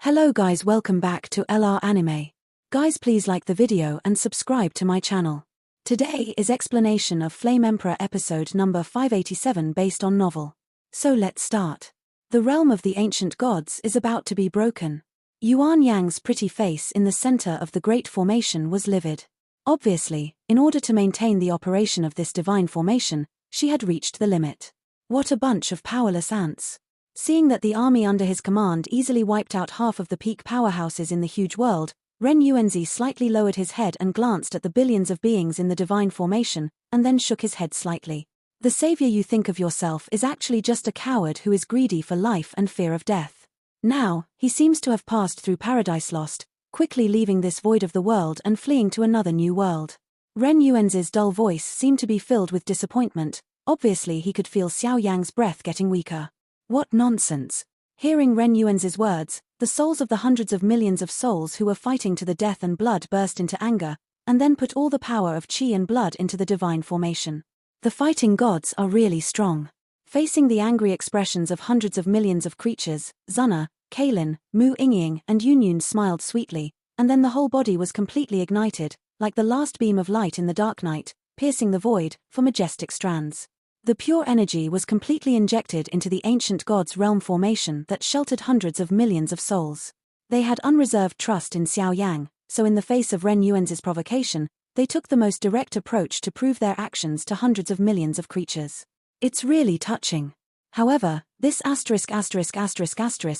Hello guys, welcome back to LR Anime. Guys, please like the video and subscribe to my channel. Today is explanation of Flame Emperor episode number 587 based on novel. So let's start. The realm of the ancient gods is about to be broken. Xiaoyang's pretty face in the center of the great formation was livid. Obviously, in order to maintain the operation of this divine formation, she had reached the limit. What a bunch of powerless ants. Seeing that the army under his command easily wiped out half of the peak powerhouses in the huge world, Ren Yuanzi slightly lowered his head and glanced at the billions of beings in the divine formation, and then shook his head slightly. The savior you think of yourself is actually just a coward who is greedy for life and fear of death. Now, he seems to have passed through Paradise Lost, quickly leaving this void of the world and fleeing to another new world. Ren Yuanzi's dull voice seemed to be filled with disappointment. Obviously he could feel Xiaoyang's breath getting weaker. What nonsense. Hearing Ren Yuanzi's words, the souls of the hundreds of millions of souls who were fighting to the death and blood burst into anger, and then put all the power of qi and blood into the divine formation. The fighting gods are really strong. Facing the angry expressions of hundreds of millions of creatures, Zuna, Kaylin, Mu Yingying and Yunyun smiled sweetly, and then the whole body was completely ignited, like the last beam of light in the dark night, piercing the void, for majestic strands. The pure energy was completely injected into the ancient gods' realm formation that sheltered hundreds of millions of souls. They had unreserved trust in Xiaoyang, so in the face of Ren Yuanzi's provocation, they took the most direct approach to prove their actions to hundreds of millions of creatures. It's really touching. However, this ****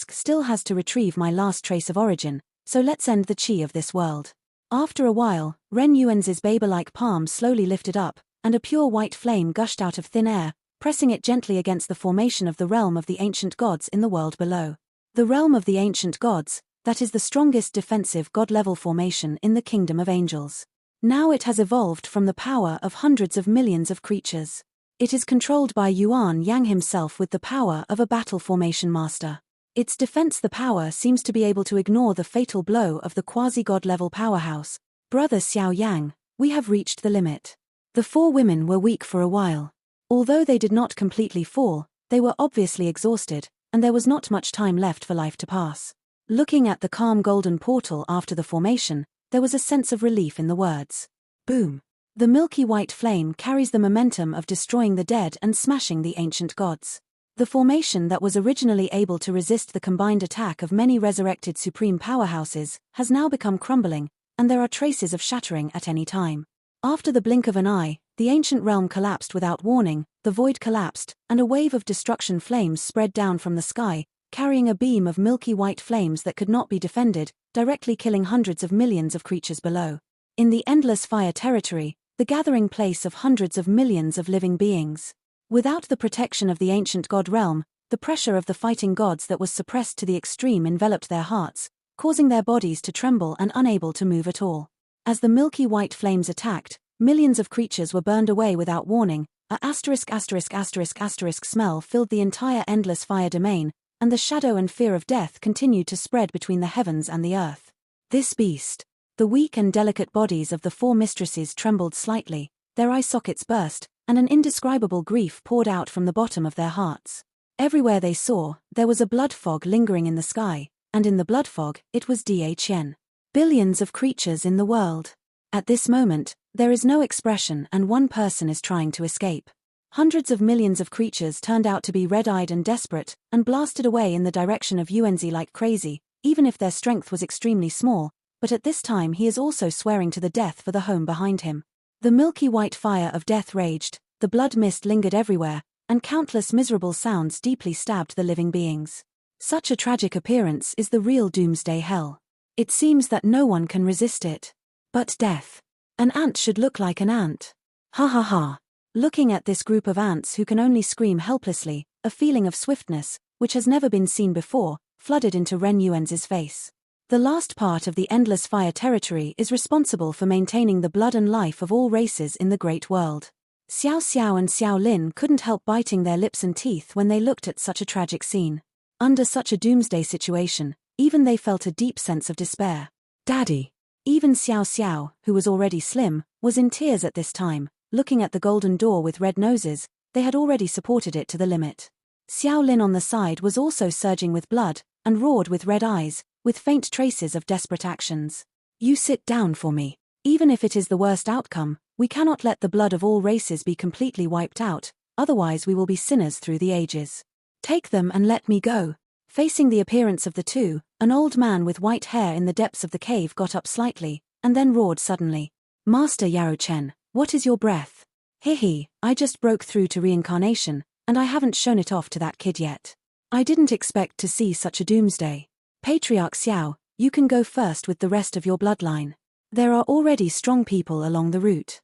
still has to retrieve my last trace of origin, so let's end the qi of this world. After a while, Ren Yuanzi's babe-like palm slowly lifted up, and a pure white flame gushed out of thin air, pressing it gently against the formation of the realm of the ancient gods in the world below. The realm of the ancient gods, that is the strongest defensive god-level formation in the kingdom of angels. Now it has evolved from the power of hundreds of millions of creatures. It is controlled by Xiaoyang himself with the power of a battle formation master. Its defense, the power seems to be able to ignore the fatal blow of the quasi-god level powerhouse. Brother Xiaoyang, we have reached the limit. The four women were weak for a while. Although they did not completely fall, they were obviously exhausted, and there was not much time left for life to pass. Looking at the calm golden portal after the formation, there was a sense of relief in the words. Boom. The milky white flame carries the momentum of destroying the dead and smashing the ancient gods. The formation that was originally able to resist the combined attack of many resurrected supreme powerhouses has now become crumbling, and there are traces of shattering at any time. After the blink of an eye, the ancient realm collapsed without warning, the void collapsed, and a wave of destruction flames spread down from the sky, carrying a beam of milky white flames that could not be defended, directly killing hundreds of millions of creatures below. In the endless fire territory, the gathering place of hundreds of millions of living beings. Without the protection of the ancient god realm, the pressure of the fighting gods that was suppressed to the extreme enveloped their hearts, causing their bodies to tremble and unable to move at all. As the milky white flames attacked, millions of creatures were burned away without warning. A **** smell filled the entire endless fire domain, and the shadow and fear of death continued to spread between the heavens and the earth. This beast. The weak and delicate bodies of the four mistresses trembled slightly, their eye sockets burst, and an indescribable grief poured out from the bottom of their hearts. Everywhere they saw, there was a blood fog lingering in the sky, and in the blood fog, it was DHN. Billions of creatures in the world. At this moment, there is no expression and one person is trying to escape. Hundreds of millions of creatures turned out to be red-eyed and desperate, and blasted away in the direction of Yuanzi like crazy, even if their strength was extremely small, but at this time he is also swearing to the death for the home behind him. The milky white fire of death raged, the blood mist lingered everywhere, and countless miserable sounds deeply stabbed the living beings. Such a tragic appearance is the real doomsday hell. It seems that no one can resist it. But death. An ant should look like an ant. Ha ha ha. Looking at this group of ants who can only scream helplessly, a feeling of swiftness, which has never been seen before, flooded into Ren Yuanzi's face. The last part of the endless fire territory is responsible for maintaining the blood and life of all races in the great world. Xiao Xiao and Xiao Lin couldn't help biting their lips and teeth when they looked at such a tragic scene. Under such a doomsday situation, even they felt a deep sense of despair. Daddy. Even Xiao Xiao, who was already slim, was in tears at this time, looking at the golden door with red noses. They had already supported it to the limit. Xiao Lin on the side was also surging with blood, and roared with red eyes, with faint traces of desperate actions. You sit down for me. Even if it is the worst outcome, we cannot let the blood of all races be completely wiped out, otherwise we will be sinners through the ages. Take them and let me go. Facing the appearance of the two, an old man with white hair in the depths of the cave got up slightly, and then roared suddenly. Master Yao Chen, what is your breath? He, I just broke through to reincarnation, and I haven't shown it off to that kid yet. I didn't expect to see such a doomsday. Patriarch Xiao, you can go first with the rest of your bloodline. There are already strong people along the route.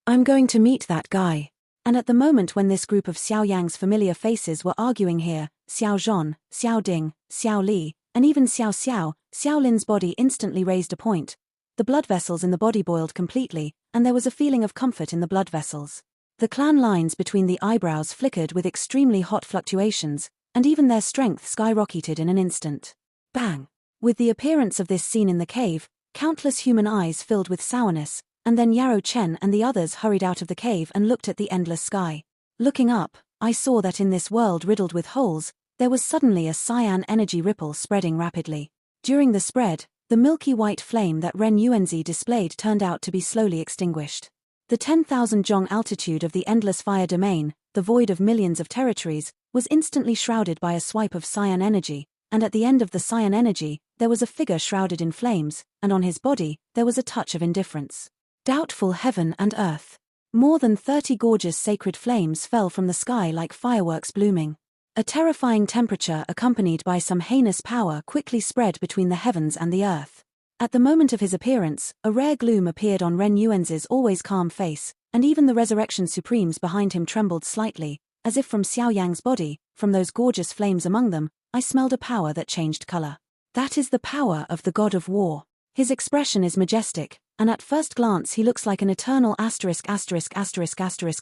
I'm going to meet that guy. And at the moment when this group of Xiaoyang's familiar faces were arguing here, Xiao Zhon, Xiao Ding, Xiao Li, and even Xiao Lin's body instantly raised a point. The blood vessels in the body boiled completely, and there was a feeling of comfort in the blood vessels. The clan lines between the eyebrows flickered with extremely hot fluctuations, and even their strength skyrocketed in an instant. Bang! With the appearance of this scene in the cave, countless human eyes filled with sourness, and then Yao Chen and the others hurried out of the cave and looked at the endless sky. Looking up, I saw that in this world riddled with holes, there was suddenly a cyan energy ripple spreading rapidly. During the spread, the milky white flame that Ren Yuanzi displayed turned out to be slowly extinguished. The 10,000 zhong altitude of the endless fire domain, the void of millions of territories, was instantly shrouded by a swipe of cyan energy, and at the end of the cyan energy, there was a figure shrouded in flames, and on his body, there was a touch of indifference. Doubtful heaven and earth. More than 30 gorgeous sacred flames fell from the sky like fireworks blooming. A terrifying temperature accompanied by some heinous power quickly spread between the heavens and the earth. At the moment of his appearance, a rare gloom appeared on Ren Yuanzi's always calm face, and even the resurrection supremes behind him trembled slightly, as if from Xiaoyang's body, from those gorgeous flames among them, I smelled a power that changed color. That is the power of the god of war. His expression is majestic, and at first glance he looks like an eternal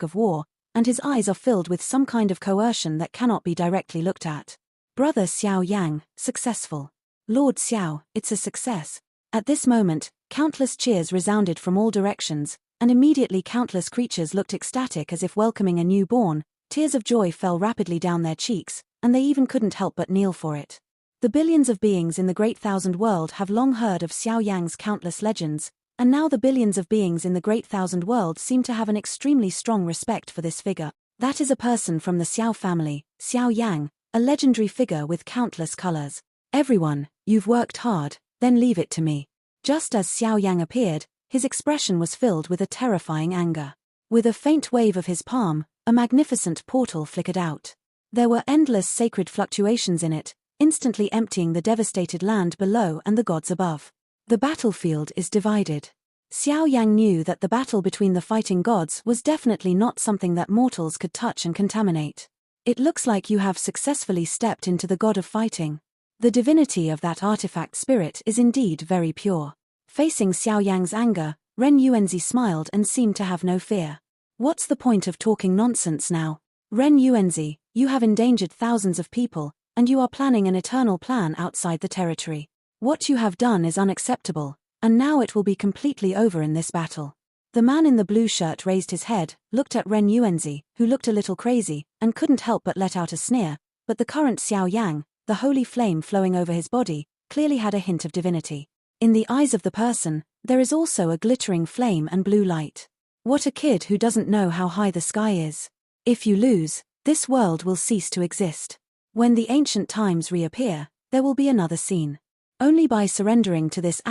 of war, and his eyes are filled with some kind of coercion that cannot be directly looked at. Brother Xiaoyang, successful. Lord Xiao, it's a success. At this moment, countless cheers resounded from all directions, and immediately countless creatures looked ecstatic as if welcoming a newborn. Tears of joy fell rapidly down their cheeks, and they even couldn't help but kneel for it. The billions of beings in the Great Thousand World have long heard of Xiaoyang's countless legends, and now the billions of beings in the Great Thousand World seem to have an extremely strong respect for this figure. That is a person from the Xiao family, Xiaoyang, a legendary figure with countless colors. Everyone, you've worked hard, then leave it to me. Just as Xiaoyang appeared, his expression was filled with a terrifying anger. With a faint wave of his palm, a magnificent portal flickered out. There were endless sacred fluctuations in it, instantly emptying the devastated land below and the gods above. The battlefield is divided. Xiaoyang knew that the battle between the fighting gods was definitely not something that mortals could touch and contaminate. It looks like you have successfully stepped into the god of fighting. The divinity of that artifact spirit is indeed very pure. Facing Xiaoyang's anger, Ren Yuanzi smiled and seemed to have no fear. What's the point of talking nonsense now? Ren Yuanzi, you have endangered thousands of people, and you are planning an eternal plan outside the territory. What you have done is unacceptable, and now it will be completely over in this battle. The man in the blue shirt raised his head, looked at Ren Yuanzi, who looked a little crazy, and couldn't help but let out a sneer, but the current Xiaoyang, the holy flame flowing over his body, clearly had a hint of divinity. In the eyes of the person, there is also a glittering flame and blue light. What a kid who doesn't know how high the sky is. If you lose, this world will cease to exist. When the ancient times reappear, there will be another scene. Only by surrendering to this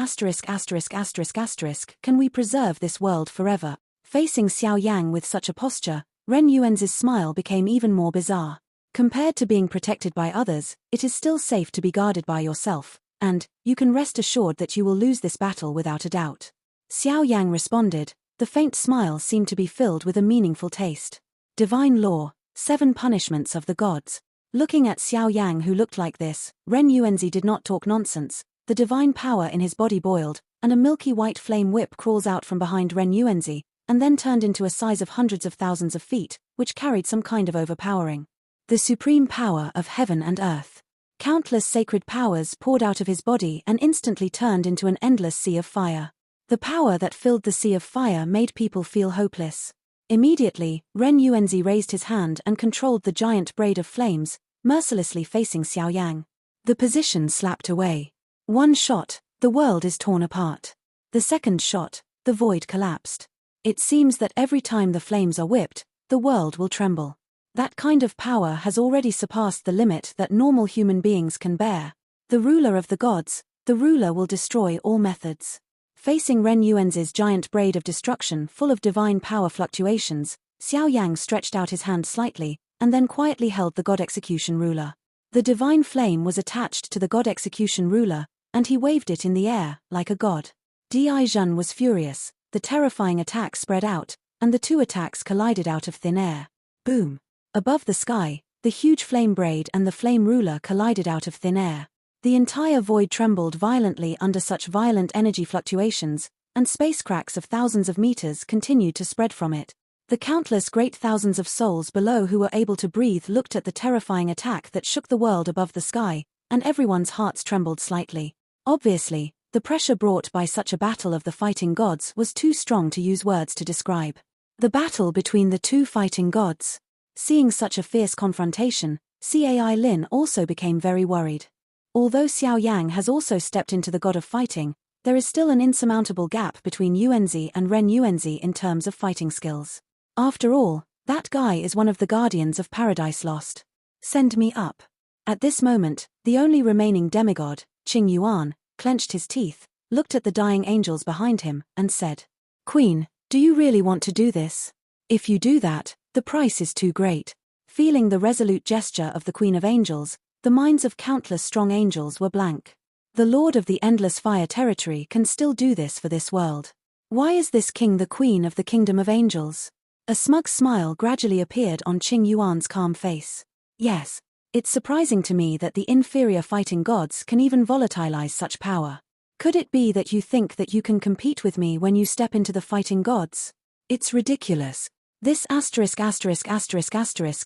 can we preserve this world forever. Facing Xiaoyang with such a posture, Ren Yuanzi's smile became even more bizarre. Compared to being protected by others, it is still safe to be guarded by yourself, and you can rest assured that you will lose this battle without a doubt. Xiaoyang responded. The faint smile seemed to be filled with a meaningful taste. Divine law, 7 punishments of the gods. Looking at Xiaoyang who looked like this, Ren Yuanzi did not talk nonsense. The divine power in his body boiled, and a milky white flame whip crawls out from behind Ren Yuanzi, and then turned into a size of hundreds of thousands of feet, which carried some kind of overpowering. The supreme power of heaven and earth. Countless sacred powers poured out of his body and instantly turned into an endless sea of fire. The power that filled the sea of fire made people feel hopeless. Immediately, Ren Yuanzi raised his hand and controlled the giant braid of flames, mercilessly facing Xiaoyang. The position slapped away. One shot, the world is torn apart. The second shot, the void collapsed. It seems that every time the flames are whipped, the world will tremble. That kind of power has already surpassed the limit that normal human beings can bear. The ruler of the gods, the ruler will destroy all methods. Facing Ren Yuanzi's giant braid of destruction full of divine power fluctuations, Xiaoyang stretched out his hand slightly, and then quietly held the god execution ruler. The divine flame was attached to the god execution ruler, and he waved it in the air, like a god. Di Zhen was furious, the terrifying attack spread out, and the two attacks collided out of thin air. Boom! Above the sky, the huge flame braid and the flame ruler collided out of thin air. The entire void trembled violently under such violent energy fluctuations, and space cracks of thousands of meters continued to spread from it. The countless great thousands of souls below who were able to breathe looked at the terrifying attack that shook the world above the sky, and everyone's hearts trembled slightly. Obviously, the pressure brought by such a battle of the fighting gods was too strong to use words to describe. The battle between the two fighting gods. Seeing such a fierce confrontation, Cai Lin also became very worried. Although Xiaoyang has also stepped into the god of fighting, there is still an insurmountable gap between Yuanzi and Ren Yuanzi in terms of fighting skills. After all, that guy is one of the guardians of Paradise Lost. Send me up. At this moment, the only remaining demigod, Qing Yuan, clenched his teeth, looked at the dying angels behind him, and said, "Queen, do you really want to do this? If you do that, the price is too great." Feeling the resolute gesture of the Queen of Angels, the minds of countless strong angels were blank. The Lord of the Endless Fire Territory can still do this for this world. Why is this king the queen of the kingdom of angels? A smug smile gradually appeared on Qing Yuan's calm face. Yes, it's surprising to me that the inferior fighting gods can even volatilize such power. Could it be that you think that you can compete with me when you step into the fighting gods? It's ridiculous. This *****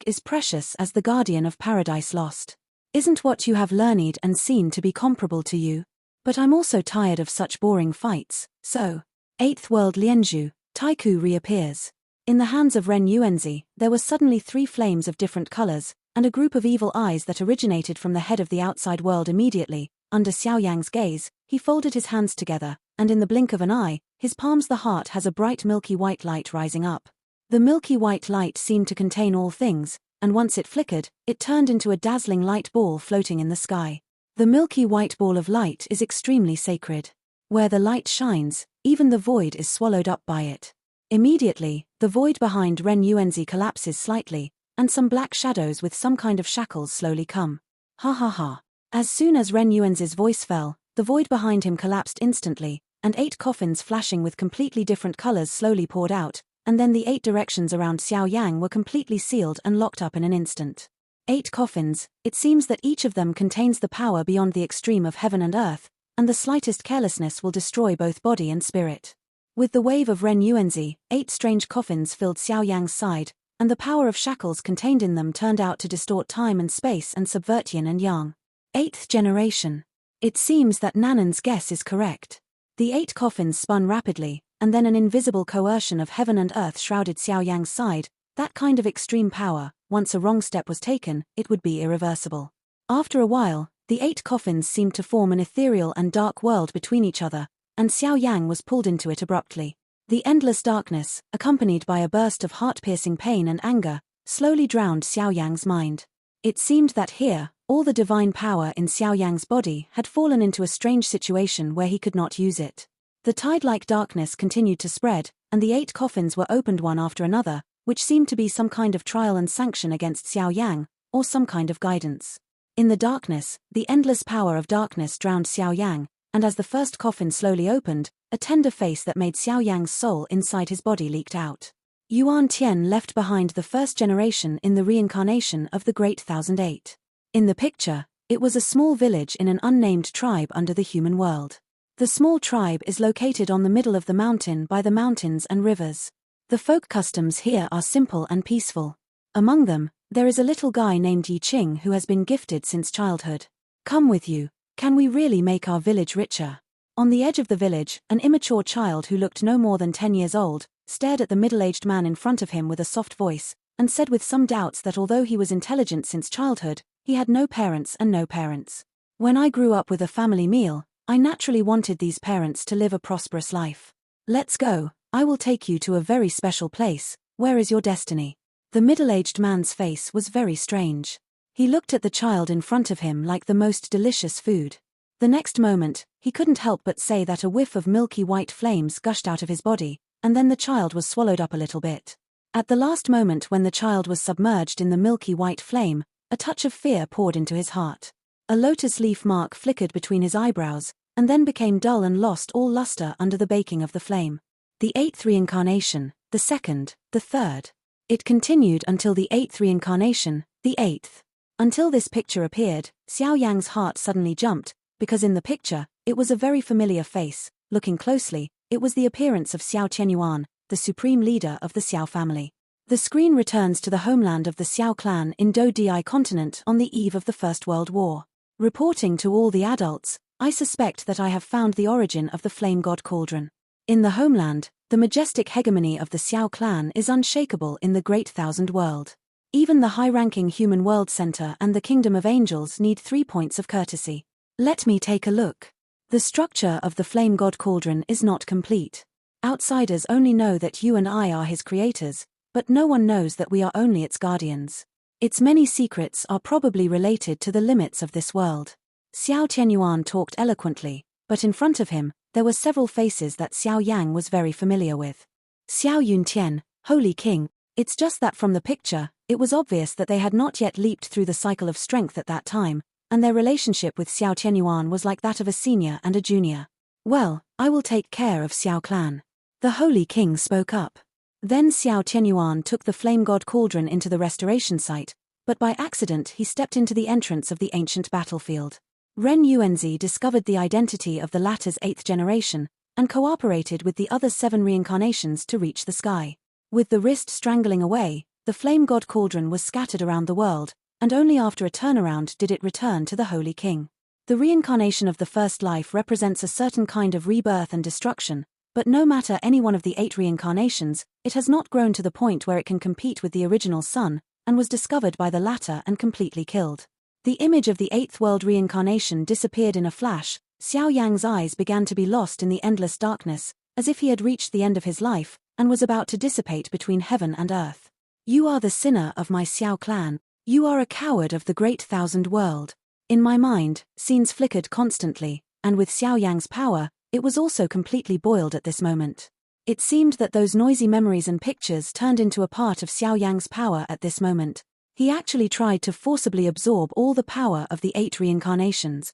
is precious as the guardian of Paradise Lost. Isn't what you have learned and seen to be comparable to you? But I'm also tired of such boring fights, so. 8th World Lianzhu, Taiku reappears. In the hands of Ren Yuanzi, there were suddenly 3 flames of different colors, and a group of evil eyes that originated from the head of the outside world immediately. Under Xiaoyang's gaze, he folded his hands together, and in the blink of an eye, his palm's the heart has a bright milky white light rising up. The milky white light seemed to contain all things, and once it flickered, it turned into a dazzling light ball floating in the sky. The milky white ball of light is extremely sacred. Where the light shines, even the void is swallowed up by it. Immediately, the void behind Ren Yuanzi collapses slightly, and some black shadows with some kind of shackles slowly come. Ha ha ha. As soon as Ren Yuanzi's voice fell, the void behind him collapsed instantly, and 8 coffins flashing with completely different colors slowly poured out, and then the 8 directions around Xiaoyang were completely sealed and locked up in an instant. 8 coffins, it seems that each of them contains the power beyond the extreme of heaven and earth, and the slightest carelessness will destroy both body and spirit. With the wave of Ren Yuanzi, 8 strange coffins filled Xiaoyang's side, and the power of shackles contained in them turned out to distort time and space and subvert yin and yang. 8th generation. It seems that Nanan's guess is correct. The 8 coffins spun rapidly, and then an invisible coercion of heaven and earth shrouded Xiaoyang's side. That kind of extreme power, once a wrong step was taken, it would be irreversible. After a while, the 8 coffins seemed to form an ethereal and dark world between each other, and Xiaoyang was pulled into it abruptly. The endless darkness, accompanied by a burst of heart-piercing pain and anger, slowly drowned Xiaoyang's mind. It seemed that here, all the divine power in Xiaoyang's body had fallen into a strange situation where he could not use it. The tide-like darkness continued to spread, and the 8 coffins were opened one after another, which seemed to be some kind of trial and sanction against Xiaoyang, or some kind of guidance. In the darkness, the endless power of darkness drowned Xiaoyang, and as the first coffin slowly opened, a tender face that made Xiaoyang's soul inside his body leaked out. Yuan Tian left behind the first generation in the reincarnation of the Great 1008. In the picture, it was a small village in an unnamed tribe under the human world. The small tribe is located on the middle of the mountain by the mountains and rivers. The folk customs here are simple and peaceful. Among them, there is a little guy named Yi Qing who has been gifted since childhood. Come with you, can we really make our village richer? On the edge of the village, an immature child who looked no more than 10 years old, stared at the middle-aged man in front of him with a soft voice, and said with some doubts that although he was intelligent since childhood, he had no parents and no parents. When I grew up with a family meal, I naturally wanted these parents to live a prosperous life. Let's go, I will take you to a very special place. Where is your destiny? The middle-aged man's face was very strange. He looked at the child in front of him like the most delicious food. The next moment, he couldn't help but say that a whiff of milky white flames gushed out of his body, and then the child was swallowed up a little bit. At the last moment when the child was submerged in the milky white flame, a touch of fear poured into his heart. A lotus leaf mark flickered between his eyebrows, and then became dull and lost all luster under the baking of the flame. The 8th reincarnation, the 2nd, the 3rd. It continued until the 8th reincarnation, the 8th. Until this picture appeared, Xiaoyang's heart suddenly jumped, because in the picture, it was a very familiar face. Looking closely, it was the appearance of Xiao Yan, the supreme leader of the Xiao family. The screen returns to the homeland of the Xiao clan in Dodi continent on the eve of the First World War. Reporting to all the adults, I suspect that I have found the origin of the flame god cauldron. In the homeland, the majestic hegemony of the Xiao clan is unshakable in the Great Thousand World. Even the high-ranking human world center and the kingdom of angels need 3 points of courtesy. Let me take a look. The structure of the flame god cauldron is not complete. Outsiders only know that you and I are his creators, but no one knows that we are only its guardians. Its many secrets are probably related to the limits of this world. Xiao Tianyuan talked eloquently, but in front of him, there were several faces that Xiaoyang was very familiar with. Xiao Yuntian, Holy King. It's just that from the picture, it was obvious that they had not yet leaped through the cycle of strength at that time, and their relationship with Xiao Tianyuan was like that of a senior and a junior. Well, I will take care of Xiao clan. The Holy King spoke up. Then Xiao Tianyuan took the flame god cauldron into the restoration site, but by accident he stepped into the entrance of the ancient battlefield. Ren Yuanzi discovered the identity of the latter's 8th generation, and cooperated with the other 7 reincarnations to reach the sky. With the wrist strangling away, the flame god cauldron was scattered around the world, and only after a turnaround did it return to the Holy King. The reincarnation of the first life represents a certain kind of rebirth and destruction, but no matter any one of the 8 reincarnations, it has not grown to the point where it can compete with the original sun, and was discovered by the latter and completely killed. The image of the 8th world reincarnation disappeared in a flash. Xiaoyang's eyes began to be lost in the endless darkness, as if he had reached the end of his life, and was about to dissipate between heaven and earth. You are the sinner of my Xiao clan. You are a coward of the Great Thousand World. In my mind, scenes flickered constantly, and with Xiaoyang's power, it was also completely boiled at this moment. It seemed that those noisy memories and pictures turned into a part of Xiaoyang's power at this moment. He actually tried to forcibly absorb all the power of the 8 reincarnations.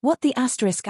What the asterisk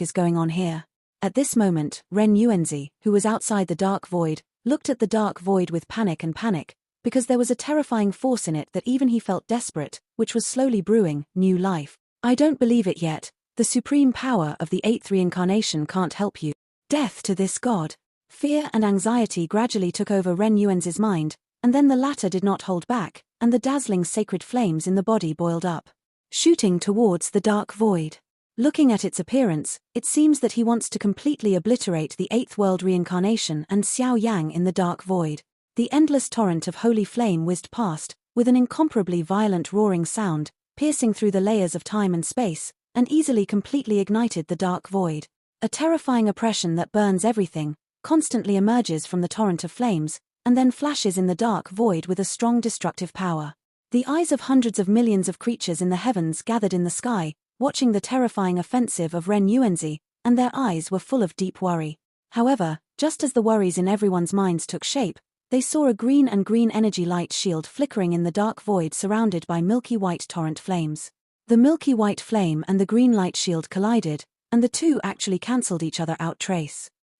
is going on here? At this moment, Ren Yuanzi, who was outside the dark void, looked at the dark void with panic, because there was a terrifying force in it that even he felt desperate, which was slowly brewing new life. I don't believe it yet. The supreme power of the 8th reincarnation can't help you. Death to this god. Fear and anxiety gradually took over Ren Yuanzi's mind, and then the latter did not hold back, and the dazzling sacred flames in the body boiled up, shooting towards the dark void. Looking at its appearance, it seems that he wants to completely obliterate the 8th world reincarnation and Xiaoyang in the dark void. The endless torrent of holy flame whizzed past, with an incomparably violent roaring sound, piercing through the layers of time and space, and easily completely ignited the dark void. A terrifying oppression that burns everything, constantly emerges from the torrent of flames, and then flashes in the dark void with a strong destructive power. The eyes of hundreds of millions of creatures in the heavens gathered in the sky, watching the terrifying offensive of Ren Yuanzi, and their eyes were full of deep worry. However, just as the worries in everyone's minds took shape, they saw a green energy light shield flickering in the dark void surrounded by milky white torrent flames. The milky white flame and the green light shield collided, and the two actually cancelled each other out.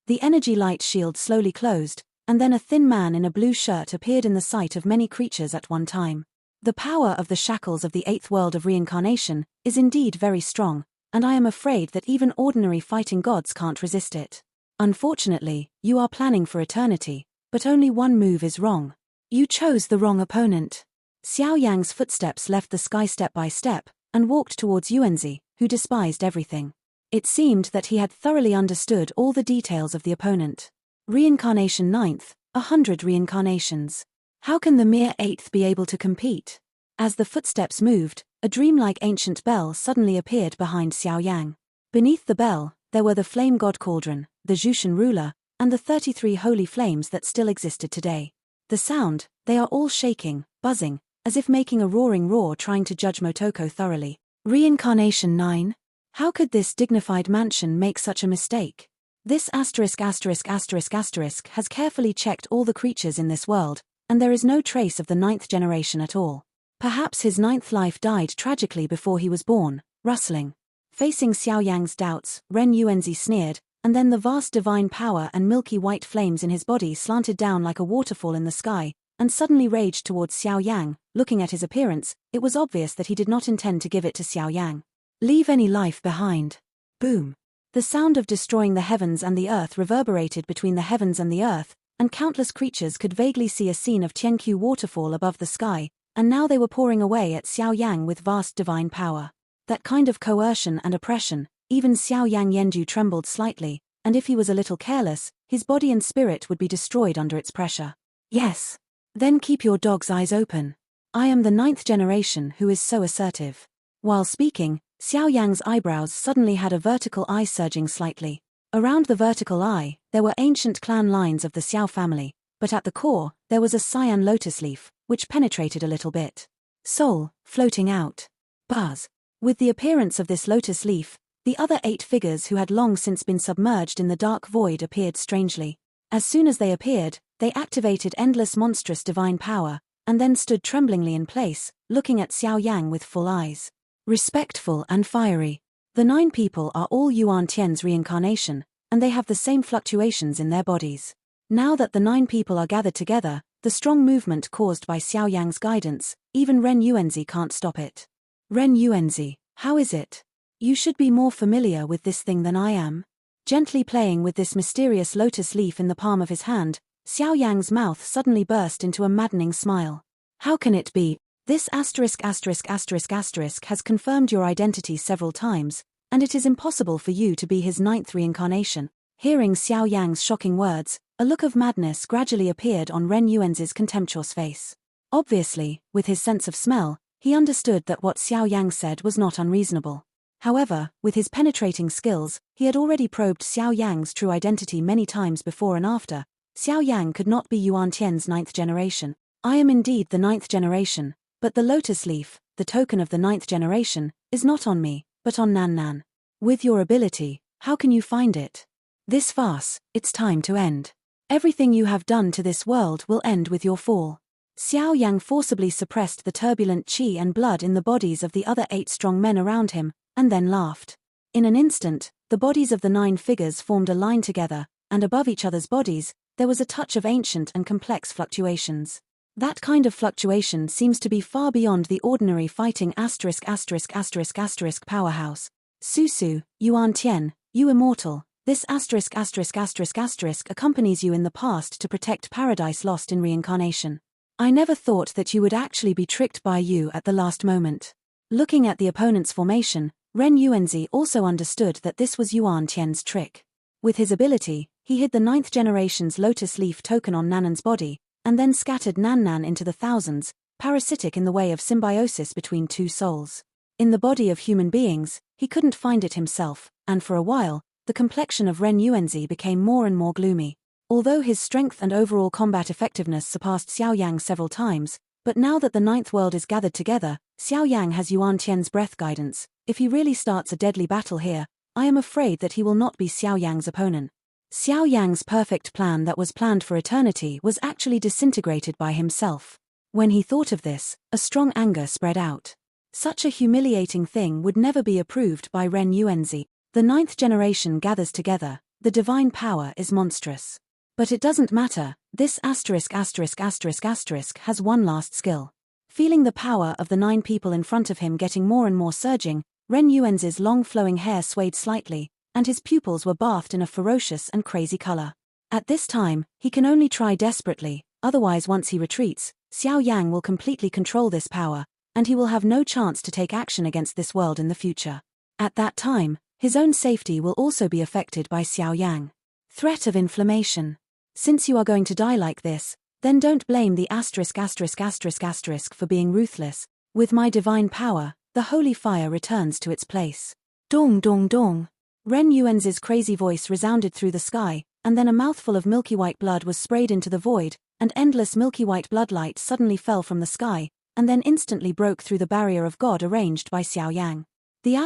The energy light shield slowly closed, and then a thin man in a blue shirt appeared in the sight of many creatures at one time. The power of the shackles of the 8th world of reincarnation is indeed very strong, and I am afraid that even ordinary fighting gods can't resist it. Unfortunately, you are planning for eternity, but only one move is wrong. You chose the wrong opponent. Xiaoyang's footsteps left the sky step by step, and walked towards Yuanzi, who despised everything. It seemed that he had thoroughly understood all the details of the opponent. Reincarnation 9th, 100 reincarnations. How can the mere 8th be able to compete? As the footsteps moved, A dreamlike ancient bell suddenly appeared behind Xiaoyang. Beneath the bell, there were the flame god cauldron, the Zhushan ruler, and the 33 holy flames that still existed today. The sound, they are all shaking, buzzing, as if making a roaring roar trying to judge Motoko thoroughly. Reincarnation 9? How could this dignified mansion make such a mistake? This has carefully checked all the creatures in this world, and there is no trace of the 9th generation at all. Perhaps his 9th life died tragically before he was born, rustling. Facing Xiaoyang's doubts, Ren Yuanzi sneered, and then the vast divine power and milky white flames in his body slanted down like a waterfall in the sky, and suddenly raged towards Xiaoyang. Looking at his appearance, it was obvious that he did not intend to give it to Xiaoyang. Leave any life behind. Boom. The sound of destroying the heavens and the earth reverberated between the heavens and the earth, and countless creatures could vaguely see a scene of Tianqiu waterfall above the sky, and now they were pouring away at Xiaoyang with vast divine power. That kind of coercion and oppression, even Xiaoyang Yendu trembled slightly, and if he was a little careless, his body and spirit would be destroyed under its pressure. Yes. Then keep your dog's eyes open. I am the 9th generation who is so assertive. While speaking, Xiaoyang's eyebrows suddenly had a vertical eye surging slightly. Around the vertical eye, there were ancient clan lines of the Xiao family, but at the core, there was a cyan lotus leaf, which penetrated a little bit. Soul, floating out. Buzz. With the appearance of this lotus leaf, the other 8 figures who had long since been submerged in the dark void appeared strangely. As soon as they appeared, they activated endless monstrous divine power, and then stood tremblingly in place, looking at Xiaoyang with full eyes. Respectful and fiery. The 9 people are all Yuan Tian's reincarnation, and they have the same fluctuations in their bodies. Now that the 9 people are gathered together, the strong movement caused by Xiaoyang's guidance, even Ren Yuanzi can't stop it. Ren Yuanzi, how is it? You should be more familiar with this thing than I am. Gently playing with this mysterious lotus leaf in the palm of his hand, Xiaoyang's mouth suddenly burst into a maddening smile. How can it be? This has confirmed your identity several times, and it is impossible for you to be his 9th reincarnation. Hearing Xiaoyang's shocking words, a look of madness gradually appeared on Ren Yuanzi's contemptuous face. Obviously, with his sense of smell, he understood that what Xiaoyang said was not unreasonable. However, with his penetrating skills, he had already probed Xiaoyang's true identity many times before and after. Xiaoyang could not be Yuan Tian's 9th generation. I am indeed the 9th generation, but the lotus leaf, the token of the 9th generation, is not on me, but on Nan Nan. With your ability, how can you find it? This farce, it's time to end. Everything you have done to this world will end with your fall. Xiaoyang forcibly suppressed the turbulent qi and blood in the bodies of the other 8 strong men around him, and then laughed. In an instant, the bodies of the 9 figures formed a line together, and above each other's bodies, there was a touch of ancient and complex fluctuations. That kind of fluctuation seems to be far beyond the ordinary fighting powerhouse. Susu, Yuan Tian, you immortal, this accompanies you in the past to protect paradise lost in reincarnation. I never thought that you would actually be tricked by you at the last moment. Looking at the opponent's formation, Ren Yuanzi also understood that this was Yuan Tian's trick. With his ability, he hid the 9th generation's lotus leaf token on Nanan's body, and then scattered Nan Nan into the thousands, parasitic in the way of symbiosis between 2 souls. In the body of human beings, he couldn't find it himself, and for a while, the complexion of Ren Yuanzi became more and more gloomy. Although his strength and overall combat effectiveness surpassed Xiaoyang several times, but now that the 9th world is gathered together, Xiaoyang has Yuan Tian's breath guidance. If he really starts a deadly battle here, I am afraid that he will not be Xiaoyang's opponent. Xiaoyang's perfect plan that was planned for eternity was actually disintegrated by himself. When he thought of this, a strong anger spread out. Such a humiliating thing would never be approved by Ren Yuanzi. The 9th generation gathers together, the divine power is monstrous. But it doesn't matter, this has one last skill. Feeling the power of the 9 people in front of him getting more and more surging, Ren Yuanzi's long flowing hair swayed slightly, and his pupils were bathed in a ferocious and crazy color. At this time, he can only try desperately, otherwise once he retreats, Xiaoyang will completely control this power, and he will have no chance to take action against this world in the future. At that time, his own safety will also be affected by Xiaoyang. Threat of inflammation. Since you are going to die like this, then don't blame the for being ruthless. With my divine power, the holy fire returns to its place. Dong dong dong. Ren Yuanzi's crazy voice resounded through the sky, and then a mouthful of milky white blood was sprayed into the void, and endless milky white bloodlight suddenly fell from the sky, and then instantly broke through the barrier of God arranged by Xiaoyang. The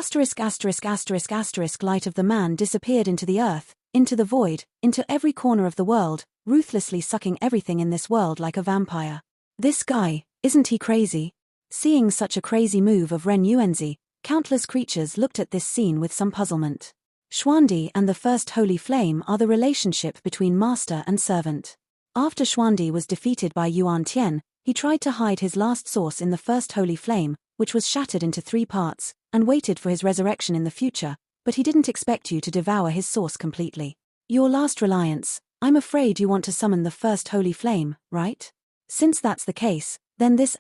light of the man disappeared into the earth, into the void, into every corner of the world, ruthlessly sucking everything in this world like a vampire. This guy, isn't he crazy? Seeing such a crazy move of Ren Yuanzi, countless creatures looked at this scene with some puzzlement. Xuandi and the first holy flame are the relationship between master and servant. After Xuandi was defeated by Yuan Tian, he tried to hide his last source in the first holy flame, which was shattered into 3 parts, and waited for his resurrection in the future, but he didn't expect you to devour his source completely. Your last reliance, I'm afraid you want to summon the first holy flame, right? Since that's the case, then this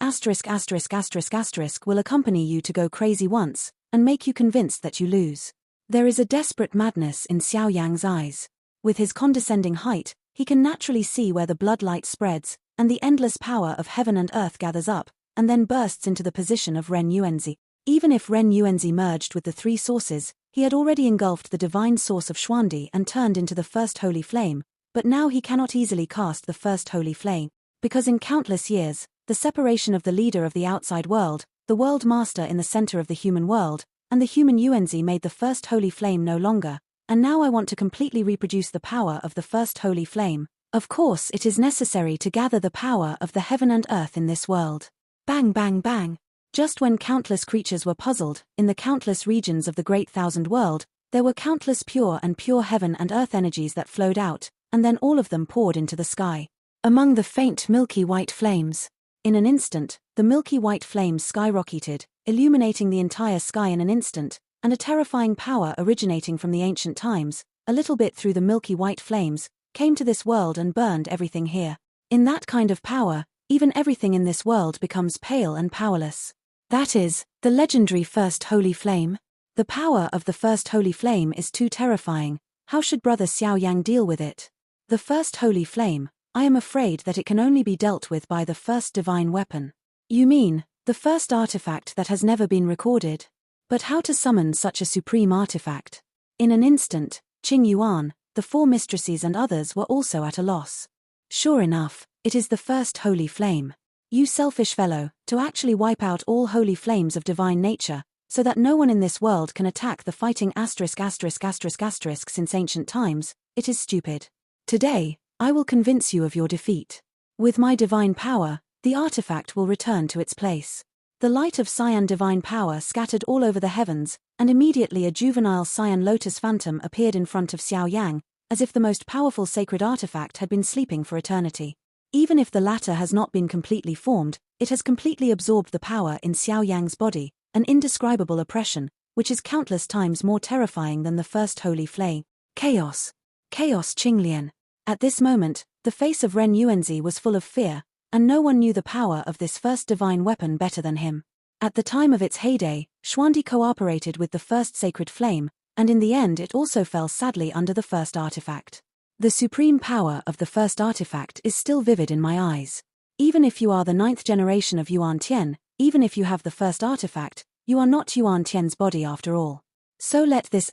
will accompany you to go crazy once, and make you convinced that you lose. There is a desperate madness in Xiaoyang's eyes. With his condescending height, he can naturally see where the bloodlight spreads, and the endless power of heaven and earth gathers up, and then bursts into the position of Ren Yuanzi. Even if Ren Yuanzi merged with the 3 sources, he had already engulfed the divine source of Xuandi and turned into the first holy flame, but now he cannot easily cast the first holy flame, because in countless years, the separation of the leader of the outside world, the world master in the center of the human world, and the human Yuanzi made the first holy flame no longer, and now I want to completely reproduce the power of the first holy flame. Of course it is necessary to gather the power of the heaven and earth in this world. Bang bang bang. Just when countless creatures were puzzled, in the countless regions of the great thousand world, there were countless pure heaven and earth energies that flowed out, and then all of them poured into the sky. Among the faint milky white flames. In an instant, the milky white flames skyrocketed, illuminating the entire sky in an instant, and a terrifying power originating from the ancient times, a little bit through the milky white flames, came to this world and burned everything here. In that kind of power, even everything in this world becomes pale and powerless. That is, the legendary first holy flame. The power of the first holy flame is too terrifying. How should Brother Xiaoyang deal with it? The first holy flame, I am afraid that it can only be dealt with by the first divine weapon. You mean, the first artifact that has never been recorded? But how to summon such a supreme artifact? In an instant, Qing Yuan, the 4 mistresses and others were also at a loss. Sure enough, it is the first holy flame. You selfish fellow, to actually wipe out all holy flames of divine nature, so that no one in this world can attack the fighting since ancient times, it is stupid. Today, I will convince you of your defeat. With my divine power, the artifact will return to its place. The light of cyan divine power scattered all over the heavens, and immediately a juvenile cyan lotus phantom appeared in front of Xiaoyang, as if the most powerful sacred artifact had been sleeping for eternity. Even if the latter has not been completely formed, it has completely absorbed the power in Xiaoyang's body, an indescribable oppression, which is countless times more terrifying than the first holy flame. Chaos. Chaos Qinglian. At this moment, the face of Ren Yuanzi was full of fear, and no one knew the power of this first divine weapon better than him. At the time of its heyday, Xuandi cooperated with the first sacred flame, and in the end it also fell sadly under the first artifact. The supreme power of the first artifact is still vivid in my eyes. Even if you are the 9th generation of Yuan Tian, even if you have the first artifact, you are not Yuan Tian's body after all. So let this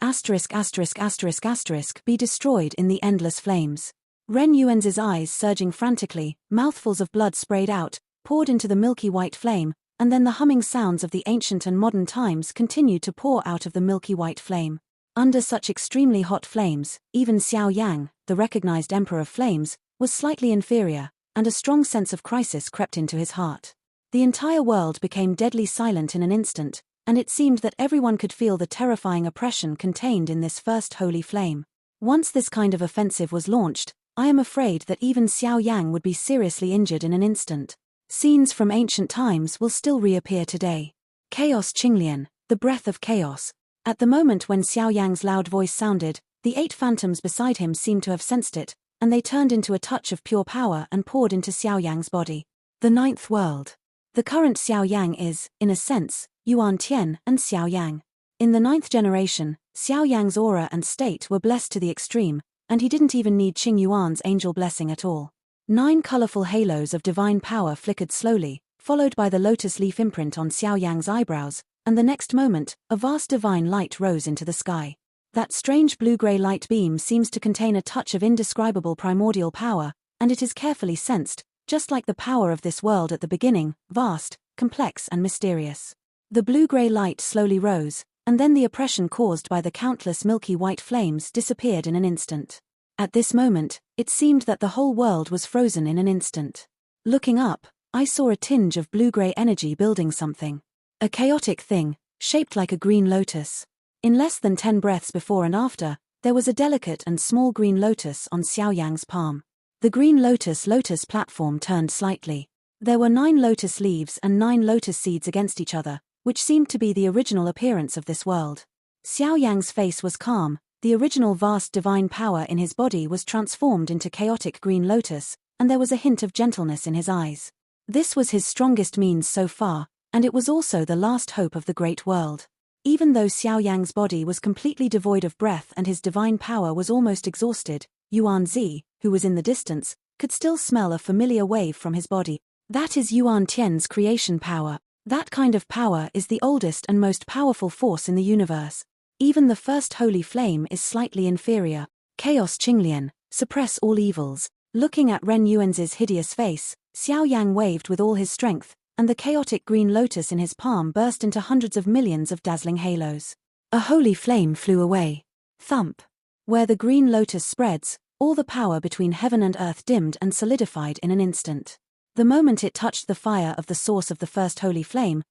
be destroyed in the endless flames. Ren Yuanzi's eyes surging frantically, mouthfuls of blood sprayed out, poured into the milky white flame, and then the humming sounds of the ancient and modern times continued to pour out of the milky white flame. Under such extremely hot flames, even Xiaoyang, the recognized Emperor of Flames, was slightly inferior, and a strong sense of crisis crept into his heart. The entire world became deadly silent in an instant, and it seemed that everyone could feel the terrifying oppression contained in this first holy flame. Once this kind of offensive was launched, I am afraid that even Xiaoyang would be seriously injured in an instant. Scenes from ancient times will still reappear today. Chaos Qinglian, the breath of chaos. At the moment when Xiaoyang's loud voice sounded, the 8 phantoms beside him seemed to have sensed it, and they turned into a touch of pure power and poured into Xiaoyang's body. The 9th world. The current Xiaoyang is, in a sense, Yuan Tian and Xiaoyang. In the 9th generation, Xiaoyang's aura and state were blessed to the extreme, and he didn't even need Qing Yuan's angel blessing at all. 9 colorful halos of divine power flickered slowly, followed by the lotus leaf imprint on Xiaoyang's eyebrows, and the next moment, a vast divine light rose into the sky. That strange blue-gray light beam seems to contain a touch of indescribable primordial power, and it is carefully sensed, just like the power of this world at the beginning, vast, complex and mysterious. The blue-gray light slowly rose, and then the oppression caused by the countless milky white flames disappeared in an instant. At this moment, it seemed that the whole world was frozen in an instant. Looking up, I saw a tinge of blue-gray energy building something. A chaotic thing, shaped like a green lotus. In less than 10 breaths before and after, there was a delicate and small green lotus on Xiaoyang's palm. The green lotus platform turned slightly. There were 9 lotus leaves and 9 lotus seeds against each other, which seemed to be the original appearance of this world. Xiaoyang's face was calm, the original vast divine power in his body was transformed into chaotic green lotus, and there was a hint of gentleness in his eyes. This was his strongest means so far, and it was also the last hope of the great world. Even though Xiaoyang's body was completely devoid of breath and his divine power was almost exhausted, Yuan Zi, who was in the distance, could still smell a familiar wave from his body. That is Yuan Tian's creation power. That kind of power is the oldest and most powerful force in the universe. Even the first holy flame is slightly inferior. Chaos Qinglian, suppress all evils. Looking at Ren Yuanzi's hideous face, Xiaoyang waved with all his strength, and the chaotic green lotus in his palm burst into hundreds of millions of dazzling halos. A holy flame flew away. Thump. Where the green lotus spreads, all the power between heaven and earth dimmed and solidified in an instant. The moment it touched the fire of the source of the first holy flame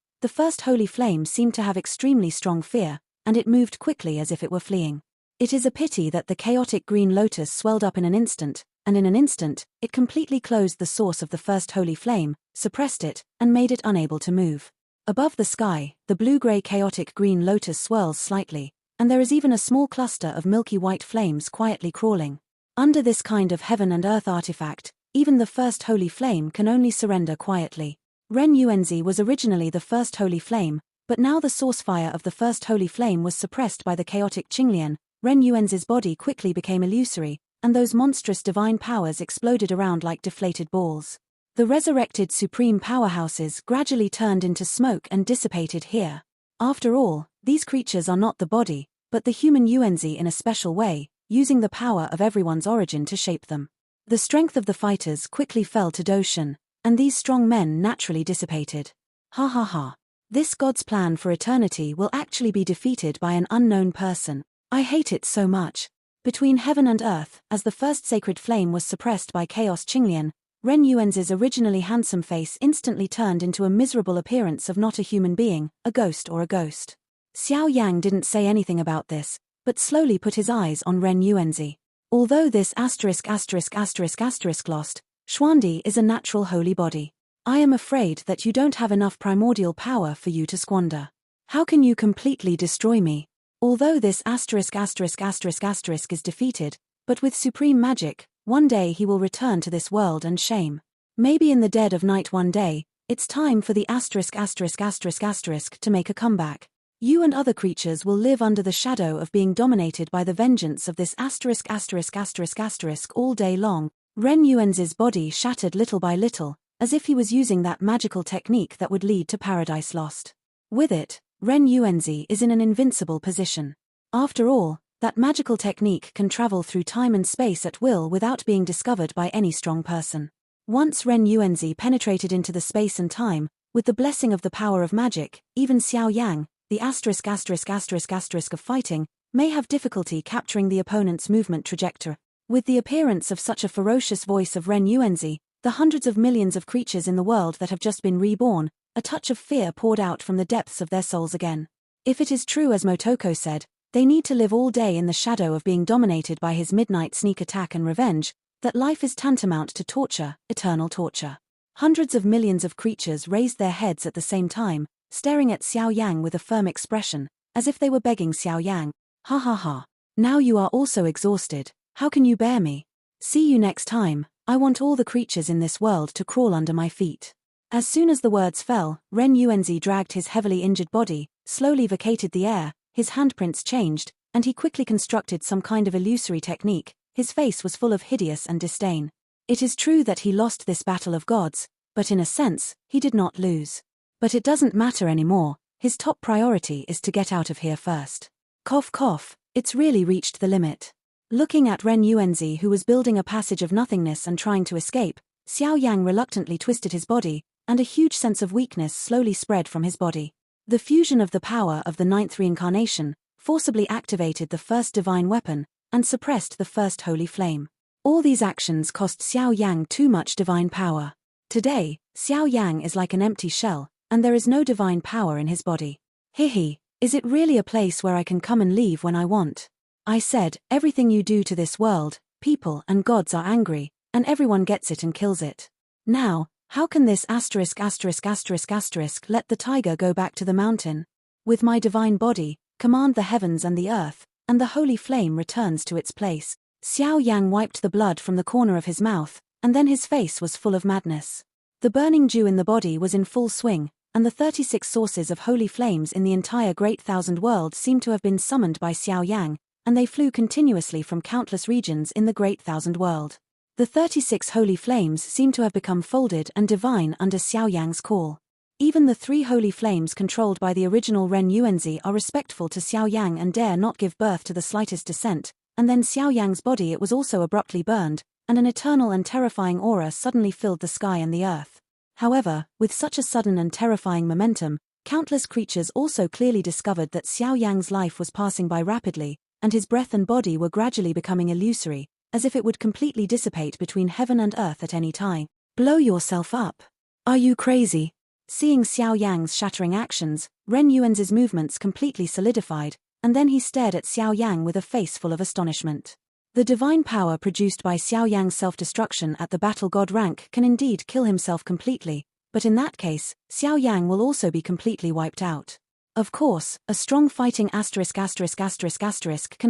seemed to have extremely strong fear, and it moved quickly as if it were fleeing. It is a pity that the chaotic green lotus swelled up in an instant, and in an instant, it completely closed the source of the first holy flame, suppressed it, and made it unable to move. Above the sky, the blue-gray chaotic green lotus swirls slightly, and there is even a small cluster of milky white flames quietly crawling. Under this kind of heaven and earth artifact, even the first holy flame can only surrender quietly. Ren Yuanzi was originally the first holy flame, but now the source fire of the first holy flame was suppressed by the chaotic Qinglian. Ren Yuanzi's body quickly became illusory, and those monstrous divine powers exploded around like deflated balls. The resurrected supreme powerhouses gradually turned into smoke and dissipated here. After all, these creatures are not the body, but the human Yuanzi in a special way, using the power of everyone's origin to shape them. The strength of the fighters quickly fell to Doshan, and these strong men naturally dissipated. Ha ha ha. This God's plan for eternity will actually be defeated by an unknown person. I hate it so much. Between heaven and earth, as the first sacred flame was suppressed by Chaos Qinglian, Ren Yuanzi's originally handsome face instantly turned into a miserable appearance of not a human being, a ghost or a ghost. Xiaoyang didn't say anything about this, but slowly put his eyes on Ren Yuanzi. Although this lost, Xuandi is a natural holy body. I am afraid that you don't have enough primordial power for you to squander. How can you completely destroy me? Although this is defeated, but with supreme magic, one day he will return to this world and shame. Maybe in the dead of night one day, it's time for the to make a comeback. You and other creatures will live under the shadow of being dominated by the vengeance of this all day long. Ren Yuanzi's body shattered little by little, as if he was using that magical technique that would lead to Paradise Lost. With it, Ren Yuanzi is in an invincible position. After all, that magical technique can travel through time and space at will without being discovered by any strong person. Once Ren Yuanzi penetrated into the space and time, with the blessing of the power of magic, even Xiaoyang, the of fighting, may have difficulty capturing the opponent's movement trajectory. With the appearance of such a ferocious voice of Ren Yuanzi, the hundreds of millions of creatures in the world that have just been reborn, a touch of fear poured out from the depths of their souls again. If it is true as Motoko said, they need to live all day in the shadow of being dominated by his midnight sneak attack and revenge, that life is tantamount to torture, eternal torture. Hundreds of millions of creatures raised their heads at the same time, staring at Xiaoyang with a firm expression, as if they were begging Xiaoyang, ha ha ha. Now you are also exhausted, how can you bear me? See you next time, I want all the creatures in this world to crawl under my feet. As soon as the words fell, Ren Yuanzi dragged his heavily injured body, slowly vacated the air, his handprints changed, and he quickly constructed some kind of illusory technique. His face was full of hideous and disdain. It is true that he lost this battle of gods, but in a sense, he did not lose. But it doesn't matter anymore, his top priority is to get out of here first. Cough cough, it's really reached the limit. Looking at Ren Yuanzi, who was building a passage of nothingness and trying to escape, Xiaoyang reluctantly twisted his body, and a huge sense of weakness slowly spread from his body. The fusion of the power of the ninth reincarnation forcibly activated the first divine weapon and suppressed the first holy flame. All these actions cost Xiaoyang too much divine power. Today, Xiaoyang is like an empty shell, and there is no divine power in his body. Hihi, is it really a place where I can come and leave when I want? I said, everything you do to this world, people and gods are angry, and everyone gets it and kills it. Now, how can this let the tiger go back to the mountain? With my divine body, command the heavens and the earth, and the holy flame returns to its place. Xiaoyang wiped the blood from the corner of his mouth, and then his face was full of madness. The burning dew in the body was in full swing, and the 36 sources of holy flames in the entire Great Thousand World seemed to have been summoned by Xiaoyang, and they flew continuously from countless regions in the Great Thousand World. The 36 holy flames seemed to have become folded and divine under Xiaoyang's call. Even the 3 holy flames controlled by the original Ren Yuanzi are respectful to Xiaoyang and dare not give birth to the slightest dissent, and then Xiaoyang's body it was also abruptly burned, and an eternal and terrifying aura suddenly filled the sky and the earth. However, with such a sudden and terrifying momentum, countless creatures also clearly discovered that Xiaoyang's life was passing by rapidly, and his breath and body were gradually becoming illusory, as if it would completely dissipate between heaven and earth at any time. Blow yourself up. Are you crazy? Seeing Xiaoyang's shattering actions, Ren Yuanzi's movements completely solidified, and then he stared at Xiaoyang with a face full of astonishment. The divine power produced by Xiaoyang's self-destruction at the battle god rank can indeed kill himself completely, but in that case, Xiaoyang will also be completely wiped out. Of course, a strong fighting can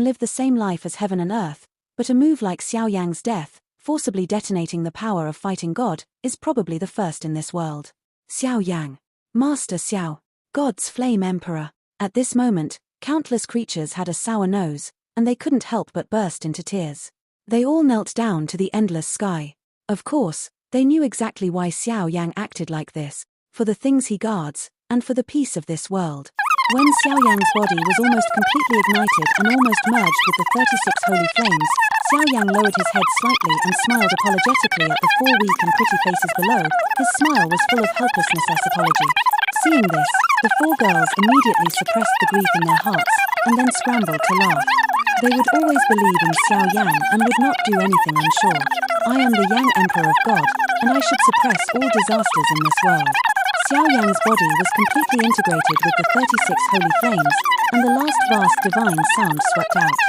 live the same life as heaven and earth, but a move like Xiaoyang's death, forcibly detonating the power of fighting God, is probably the first in this world. Xiaoyang. Master Xiao. God's Flame Emperor. At this moment, countless creatures had a sour nose, and they couldn't help but burst into tears. They all knelt down to the endless sky. Of course, they knew exactly why Xiaoyang acted like this, for the things he guards, and for the peace of this world. When Xiaoyang's body was almost completely ignited and almost merged with the 36 holy flames, Xiaoyang lowered his head slightly and smiled apologetically at the 4 weak and pretty faces below. His smile was full of helplessness as apology. Seeing this, the 4 girls immediately suppressed the grief in their hearts, and then scrambled to laugh. They would always believe in Xiaoyang and would not do anything unsure. I am the Yang Emperor of God, and I should suppress all disasters in this world. Xiaoyang's body was completely integrated with the 36 holy flames, and the last vast divine sound swept out.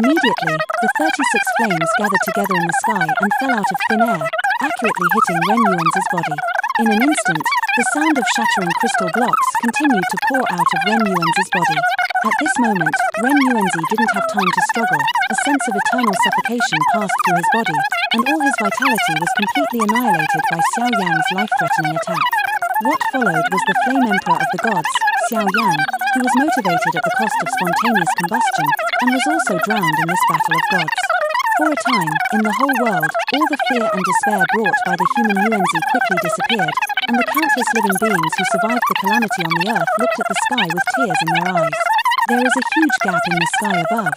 Immediately, the 36 flames gathered together in the sky and fell out of thin air, accurately hitting Ren Yuanzi's body. In an instant, the sound of shattering crystal blocks continued to pour out of Ren Yuanzi's body. At this moment, Ren Yuanzi didn't have time to struggle. A sense of eternal suffocation passed through his body, and all his vitality was completely annihilated by Xiaoyang's life-threatening attack. What followed was the Flame Emperor of the gods, Xiaoyang, who was motivated at the cost of spontaneous combustion, and was also drowned in this battle of gods. For a time, in the whole world, all the fear and despair brought by the human Yuanzi quickly disappeared, and the countless living beings who survived the calamity on the earth looked at the sky with tears in their eyes. There is a huge gap in the sky above.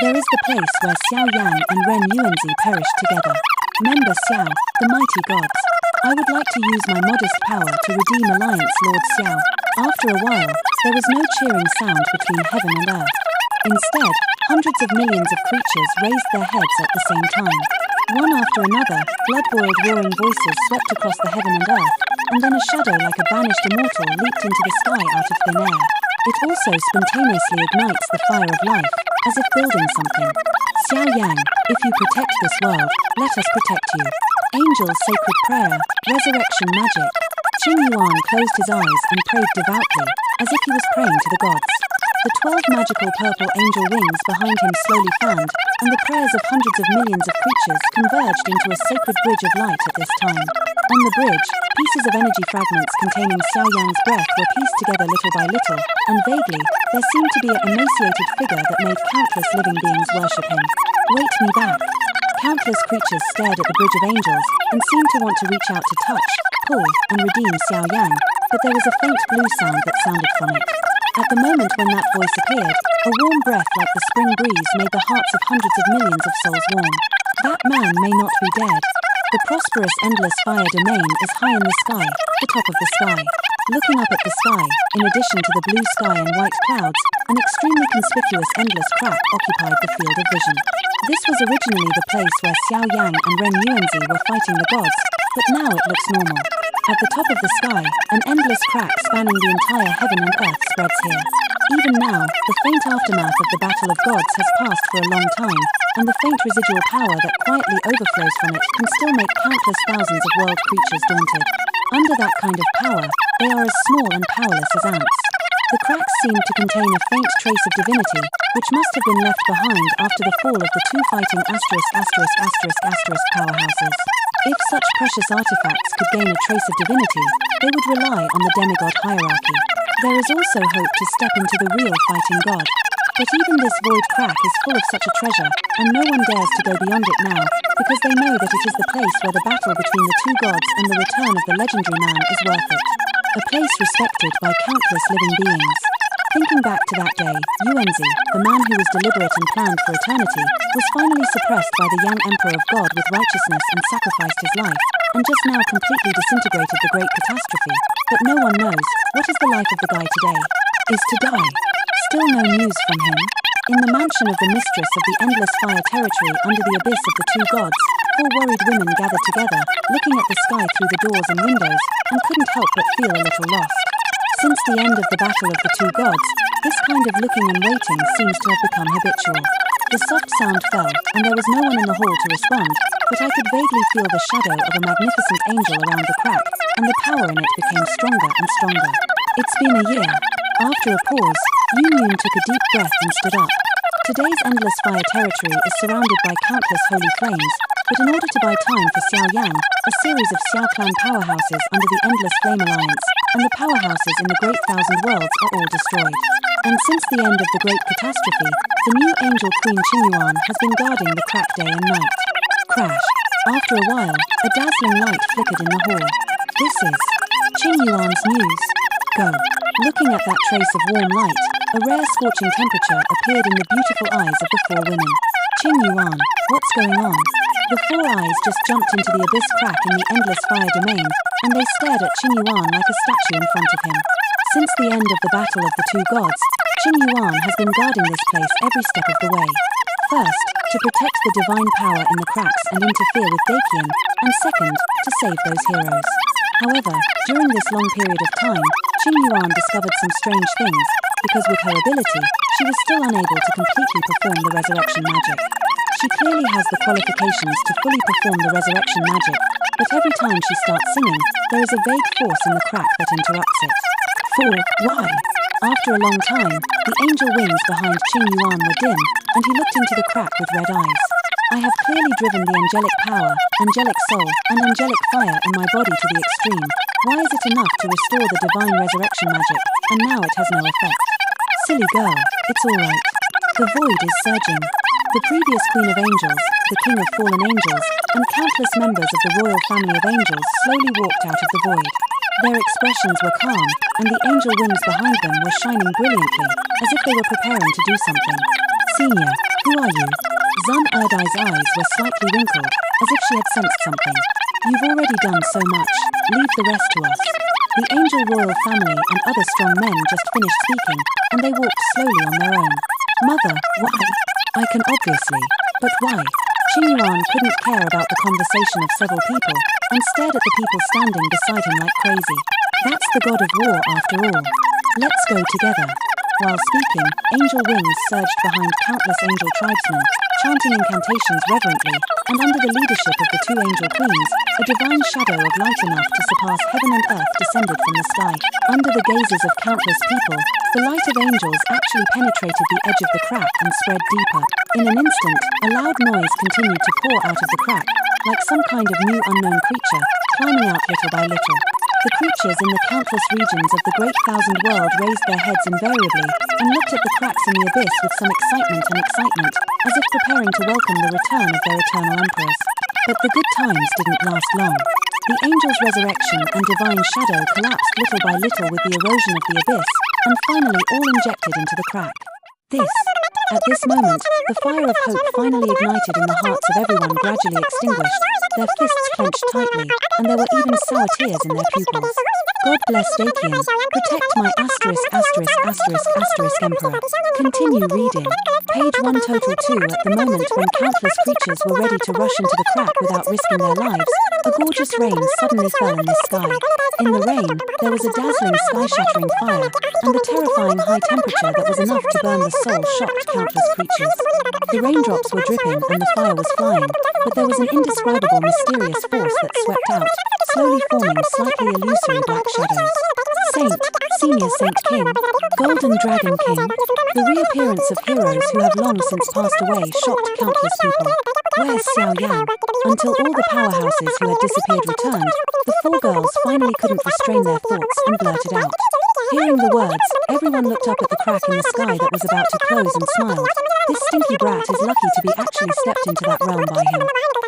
There is the place where Xiaoyang and Ren Yuanzi perished together. Member Xiao, the mighty gods. I would like to use my modest power to redeem Alliance Lord Xiao. After a while, there was no cheering sound between heaven and earth. Instead, hundreds of millions of creatures raised their heads at the same time. One after another, blood-boiled roaring voices swept across the heaven and earth, and then a shadow like a banished immortal leaped into the sky out of thin air. It also spontaneously ignites the fire of life, as if building something. Xiaoyang, if you protect this world, let us protect you. Angels' sacred prayer, resurrection magic. Qing Yuan closed his eyes and prayed devoutly, as if he was praying to the gods. The 12 magical purple angel wings behind him slowly fanned, and the prayers of hundreds of millions of creatures converged into a sacred bridge of light at this time. On the bridge, pieces of energy fragments containing Xiaoyang's breath were pieced together little by little, and vaguely, there seemed to be an emaciated figure that made countless living beings worship him. Wait me back. Countless creatures stared at the bridge of angels, and seemed to want to reach out to touch, pull, and redeem Xiaoyang, but there was a faint blue sound that sounded from it. At the moment when that voice appeared, a warm breath like the spring breeze made the hearts of hundreds of millions of souls warm. That man may not be dead. The prosperous endless fire domain is high in the sky, the top of the sky. Looking up at the sky, in addition to the blue sky and white clouds, an extremely conspicuous endless crack occupied the field of vision. This was originally the place where Xiaoyang and Ren Yuanzi were fighting the gods, but now it looks normal. At the top of the sky, an endless crack spanning the entire heaven and earth spreads here. Even now, the faint aftermath of the battle of gods has passed for a long time, and the faint residual power that quietly overflows from it can still make countless thousands of world creatures daunted. Under that kind of power, they are as small and powerless as ants. The cracks seem to contain a faint trace of divinity, which must have been left behind after the fall of the two fighting powerhouses. If such precious artifacts could gain a trace of divinity, they would rely on the demigod hierarchy. There is also hope to step into the real fighting god. But even this void crack is full of such a treasure, and no one dares to go beyond it now, because they know that it is the place where the battle between the two gods and the return of the legendary man is worth it. A place respected by countless living beings. Thinking back to that day, Yuanzi, the man who was deliberate and planned for eternity, was finally suppressed by the young emperor of God with righteousness and sacrificed his life, and just now completely disintegrated the great catastrophe. But no one knows, what is the life of the guy today? Is to die. Still no news from him. In the mansion of the mistress of the endless fire territory under the abyss of the two gods, four worried women gathered together, looking at the sky through the doors and windows, and couldn't help but feel a little lost. Since the end of the battle of the two gods, this kind of looking and waiting seems to have become habitual. The soft sound fell, and there was no one in the hall to respond, but I could vaguely feel the shadow of a magnificent angel around the crack, and the power in it became stronger and stronger. It's been a year. After a pause, Yun took a deep breath and stood up. Today's endless fire territory is surrounded by countless holy flames, but in order to buy time for Xiaoyang, a series of Xiao clan powerhouses under the Endless Flame Alliance, and the powerhouses in the Great Thousand Worlds are all destroyed. And since the end of the Great Catastrophe, the new angel Queen Qingyuan has been guarding the crack day and night. Crash. After a while, a dazzling light flickered in the hall. This is Qingyuan's news. Go. Looking at that trace of warm light, a rare scorching temperature appeared in the beautiful eyes of the four women. Qingyuan, what's going on? The four eyes just jumped into the abyss crack in the endless fire domain, and they stared at Qingyuan like a statue in front of him. Since the end of the battle of the two gods, Qingyuan has been guarding this place every step of the way. First, to protect the divine power in the cracks and interfere with Dakian, and second, to save those heroes. However, during this long period of time, Qingyuan discovered some strange things, because with her ability, she was still unable to completely perform the resurrection magic. She clearly has the qualifications to fully perform the resurrection magic, but every time she starts singing, there is a vague force in the crack that interrupts it. Why? After a long time, the angel wings behind Qingyuan were dim, and he looked into the crack with red eyes. I have clearly driven the angelic power, angelic soul, and angelic fire in my body to the extreme. Why is it enough to restore the divine resurrection magic, and now it has no effect? Silly girl, it's all right. The void is surging. The previous Queen of Angels, the King of Fallen Angels, and countless members of the royal family of angels slowly walked out of the void. Their expressions were calm, and the angel wings behind them were shining brilliantly, as if they were preparing to do something. Senior, who are you? Zun Erdai's eyes were slightly wrinkled, as if she had sensed something. You've already done so much, leave the rest to us. The angel royal family and other strong men just finished speaking, and they walked slowly on their own. Mother, why? I can obviously, but why? Qingyuan couldn't care about the conversation of several people, and stared at the people standing beside him like crazy. That's the god of war after all. Let's go together. While speaking, angel wings surged behind countless angel tribesmen, chanting incantations reverently, and under the leadership of the two angel queens, a divine shadow of light enough to surpass heaven and earth descended from the sky. Under the gazes of countless people, the light of angels actually penetrated the edge of the crack and spread deeper. In an instant, a loud noise continued to pour out of the crack, like some kind of new unknown creature, climbing out little by little. The creatures in the countless regions of the Great Thousand World raised their heads invariably, and looked at the cracks in the abyss with some excitement, as if preparing to welcome the return of their eternal emperors. But the good times didn't last long. The angel's resurrection and divine shadow collapsed little by little with the erosion of the abyss, and finally all injected into the crack. At this moment, the fire of hope finally ignited in the hearts of everyone gradually extinguished, their fists clenched tightly, and there were even sour tears in their pupils. God bless Dakian, protect my emperor. Continue reading. Page 1 total 2. At the moment when countless creatures were ready to rush into the crack without risking their lives, a gorgeous rain suddenly fell in the sky. In the rain, there was a dazzling sky-shattering fire, and the terrifying high temperature that was enough to burn the soul shocked countless creatures. The raindrops were dripping and the fire was flying, but there was an indescribable mysterious force that swept out, slowly forming slightly illusory black shadows. Saint, Senior Saint King, Golden Dragon King. The reappearance of heroes who have long since passed away shocked countless people. Where's Xiaoyang? Until all the powerhouses who had disappeared returned, the four girls finally couldn't restrain their thoughts and blurted out. Hearing the words, everyone looked up at the crack in the sky that was about to close and smiled. This stinky brat is lucky to be actually stepped into that realm by him.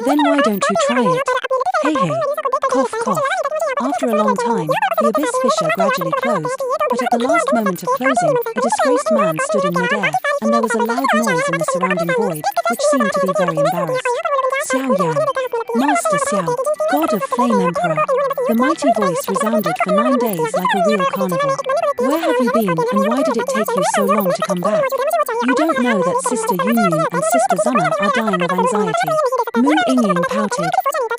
Then why don't you try it? Hey hey. Cough cough. After a long time, the abyss fissure gradually closed, but at the last moment of closing, a disgraced man stood in midair, and there was a loud noise in the surrounding void, which seemed to be very embarrassed. Xiaoyang, Master Xiao, God of Flame Emperor. The mighty voice resounded for 9 days like a real carnival. Where have you been, and why did it take you so long to come back? You don't know that Sister Yunyun and Sister Zuna are dying of anxiety. Mu Yingying pouted.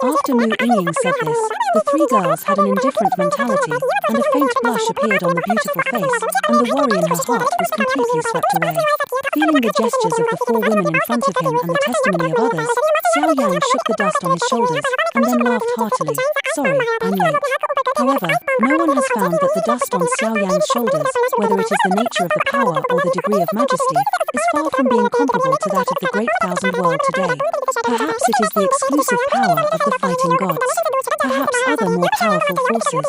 After Mu Yingying said this, the three girls had an indifferent mentality, and a faint blush appeared on the beautiful face, and the worry in her heart was completely swept away. Feeling the gestures of the four women in front of him and the testimony of others, Xiaoyang shook the dust on his shoulders, and then laughed heartily. Sorry, I'm late. However, no one has found that the dust on Xiaoyang's shoulders, whether it is the nature of the power or the degree of majesty, is far from being comparable to that of the Great Thousand World today. Perhaps it is the exclusive power of the fighting gods. Perhaps other more powerful forces.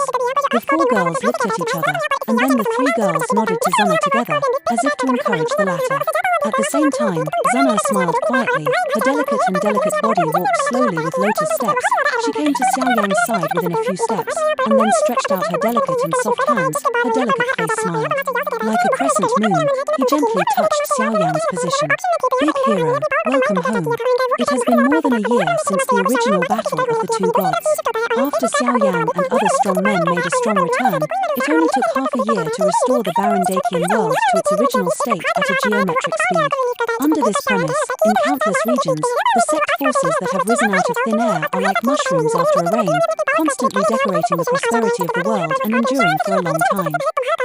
The four girls looked at each other, and then the three girls nodded to Zuna together, as if to encourage the latter. At the same time, Zuna smiled quietly, her delicate body walked slowly with lotus steps. She came to Xiaoyang's side within a few steps, and then stretched out her delicate and soft hands, her delicate face smiled. Like a crescent moon, he gently touched Xiaoyang's position. Big hero, welcome home. It has been more than a year since the original battle of the two gods. After Xiaoyang and other strong men made a strong return, it only took half a year to restore the barren Dakian world to its original state at a geometric speed. Under this premise, in countless regions, the sect forces that have risen out of thin air are like mushrooms after a rain, constantly decorating the prosperity of the world and enduring for a long time.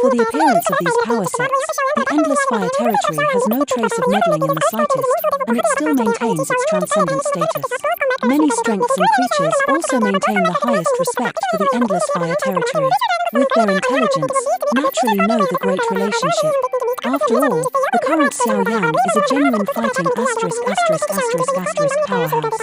For the appearance of these power sects, the Endless Fire territory has no trace of meddling in the slightest, and it still maintains its transcendent status. Many strengths and creatures also maintain the highest respect for the Endless Fire territory. With their intelligence, naturally know the great relationship. After all, the current Xiaoyang is a genuine fighting powerhouse.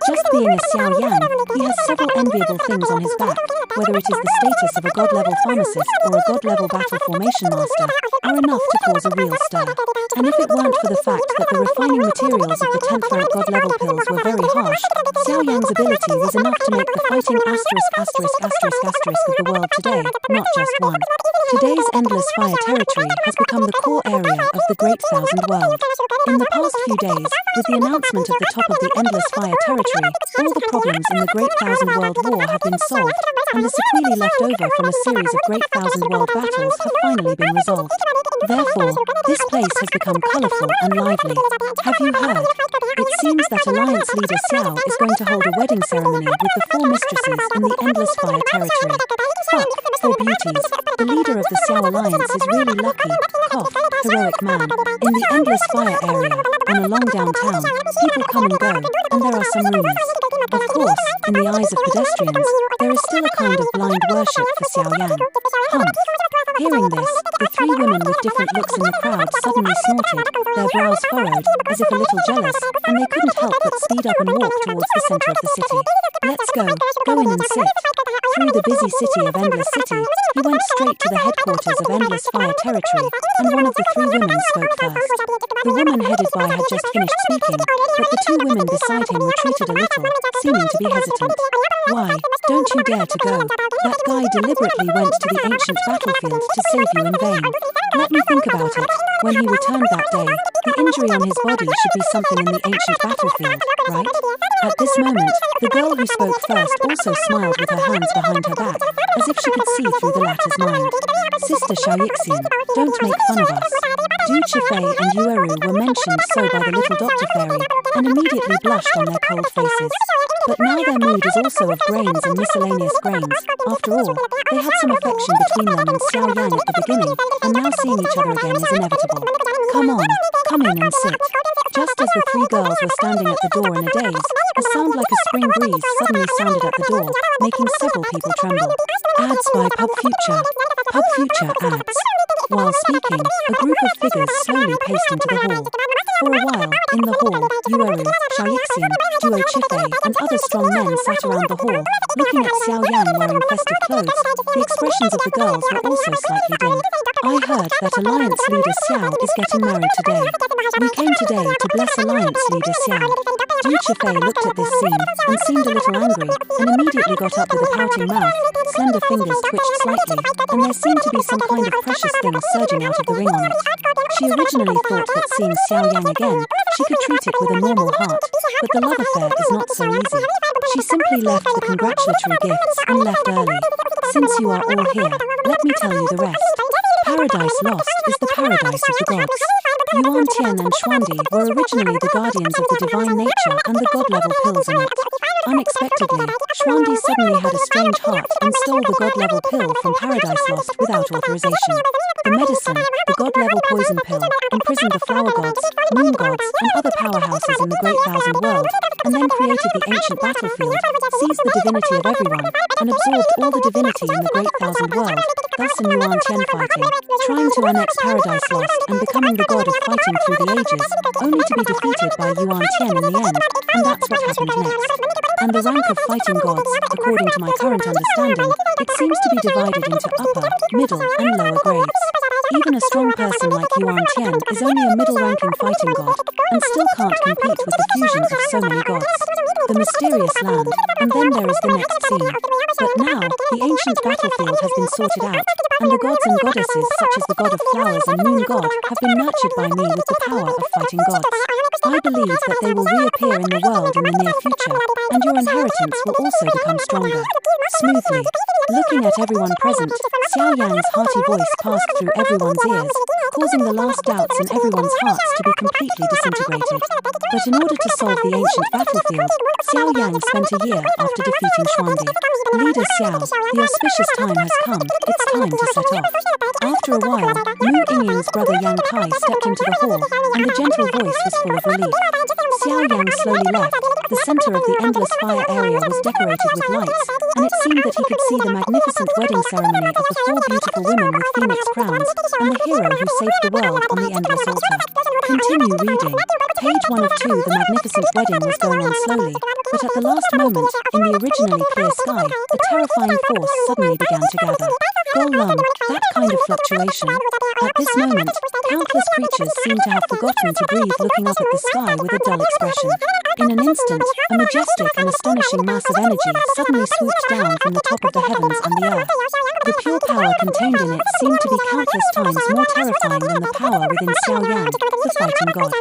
Just being a Xiaoyang, he has several enviable things on his back, whether it is the status of a god-level pharmacist or a god-level battle formation master, are enough to cause a real stir. And if it weren't for the fact that the refining materials of the 10th rank god-level pills were very harsh, Xiaoyang's ability was enough to make the fighting of the world today, not just one. Today's Endless Fire territory has become the core area of the Great Thousand World. In the past few days, with the announcement of the top of the Endless Fire territory, all the problems in the Great Thousand World War have been solved, and the sequelae left over from a series of Great Thousand World battles have finally been resolved. Therefore, this place has become colourful and lively. Have you heard? It seems that Alliance leader Xiao is going to hold a wedding ceremony with the four mistresses in the Endless Fire territory. Fuck, four beauties. The leader of the Xiao Alliance is really lucky. Cough, heroic man. In the Endless Fire area, on a long downtown, people come and go, and there are some rumours. Of course, in the eyes of pedestrians, there is still a kind of blind worship for Xiaoyang. Humph. Hearing this, the three women with different looks in the crowd suddenly snorted, their brows furrowed, as if a little jealous, and they couldn't help but speed up and walk towards the centre of the city. Let's go in and sit. Through the busy city of Endless City, he went straight to the headquarters of Endless Fire territory, and one of the three women spoke first. The woman headed by had just finished speaking, but the two women beside him retreated a little, seeming to be hesitant. Why, don't you dare to go. That guy deliberately went to the ancient battlefield to save you in vain. Let me think about it. When he returned that day, the injury on his body should be something in the ancient battlefield, right? At this moment, the girl who spoke first also smiled with her hands behind her back, as if she could see through the latter's mind. Sister Xiaoyang, don't make fun of us. Du Chifei and Yueru were mentioned so by the little doctor fairy, and immediately blushed on their cold faces. But now their mood is also of grains and miscellaneous grains. After all, they had some affection between them and Xiaoyang at the beginning, and now seeing each other again is inevitable. Come on, come in and sit. Just as the three girls were standing at the door in a daze, a sound like a spring breeze suddenly sounded at the door, making several people tremble. Ads by Pub Future. Pub Future ads. While speaking, a group of figures slowly paced into the hall. For a while, in the hall, Yueru, Xiaoyang, Duo Chifei, and other strong men sat around the hall, looking at Xiaoyang wearing festive clothes. The expressions of the girls were also slightly dim. I heard that Alliance Leader Xiao is getting married today. We came today to bless Alliance Leader Xiao. Du Chifei looked at this scene, and seemed a little angry, and immediately got up with a pouting mouth. Slender fingers twitched slightly, and there seemed to be some kind of precious thing surging out of the ring on it. She originally thought that seeing Xiaoyang again, she could treat it with a normal heart, but the love affair is not so easy. She simply left the congratulatory gifts and left early. Since you are all here, let me tell you the rest. Paradise Lost is the paradise of the gods. Yuan Tian and Xuandi were originally the guardians of the divine nature and the god-level pills in it. Unexpectedly, Xuandi suddenly had a strange heart and stole the god-level pill from Paradise Lost without authorization. The medicine, the god-level poison pill, imprisoned the flower gods, moon gods, and other powerhouses in the Great Thousand World, and then created the ancient battlefield, seized the divinity of everyone, and absorbed all the divinity in the Great Thousand World, thus in Yuan Tian fighting, trying to annex Paradise Lost and becoming the god of fighting through the ages, only to be defeated by Yuan Tian in the end, and that's what happened next. And the rank of fighting gods, according to my current understanding, it seems to be divided into upper, middle, and lower grades. Even a strong person like Yuan Tian is only a middle-ranking fighting god, and still can't compete with the fusion of so many gods. The mysterious land, and then there is the next scene. But now, the ancient battlefield has been sorted out, and the gods and goddesses such as the god of flowers and moon god have been nurtured by me with the power of fighting gods. I believe that they will reappear in the world in the near future, and your inheritance will also become stronger. Smoothly. Looking at everyone present, Xiaoyang's hearty voice passed through everyone's ears, causing the last doubts in everyone's hearts to be completely disintegrated. But in order to solve the ancient battlefield, Xiaoyang spent a year after defeating Xuandi. Leader Xiao, the auspicious time has come, it's time to set off. After a while, Mu Yingying's brother Yang Kai stepped into the hall, and the gentle voice was full of relief. Xiaoyang slowly left. The center of the endless fire area was decorated with lights, and it seemed that he could see the magnificent wedding ceremony of the four beautiful women with phoenix crowns, and the hero who saved the world on the endless altar. Continue reading. Page 1 of 2. The magnificent wedding was going on slowly, but at the last moment, in the originally clear sky, a terrifying force suddenly began to gather. Golum, that kind of fluctuation. At this moment, countless creatures seemed to have forgotten to breathe, looking up at the sky with a dull expression. In an instant, a majestic and astonishing mass of energy suddenly swooped down from the top of the heavens and the earth. The pure power contained in it seemed to be countless times more terrifying than the power within Xiaoyang, the fighting god.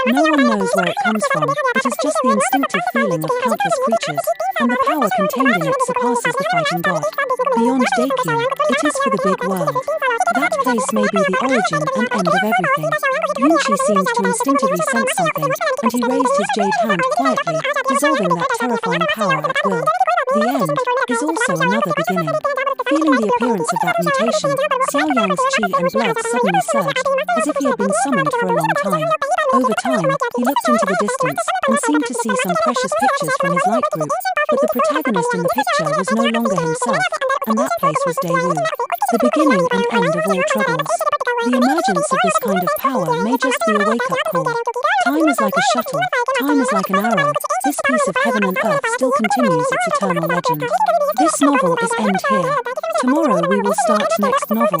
No one knows where it comes from, it is just the instinctive feeling of countless creatures, and the power contained in it surpasses the fighting god. Beyond Daikyu, it is for the big world. That place may be the origin and end of everything. Yunchi seemed to instinctively sense something, and he raised his jade hand quietly, dissolving that terrifying power at will. The end is also another beginning. Feeling the appearance of that mutation, Xiaoyang's qi and blood suddenly surged, as if he had been summoned for a long time. Over time, he looked into the distance, and seemed to see some precious pictures from his light group, but the protagonist in the picture was no longer himself, and that place was Daewoo. The beginning and end of all troubles. The emergence of this kind of power may just be a wake-up call. Time is like a shuttle, time is like an arrow. This piece of heaven and earth still continues its eternal legend. This novel is end here. Tomorrow we will start next novel.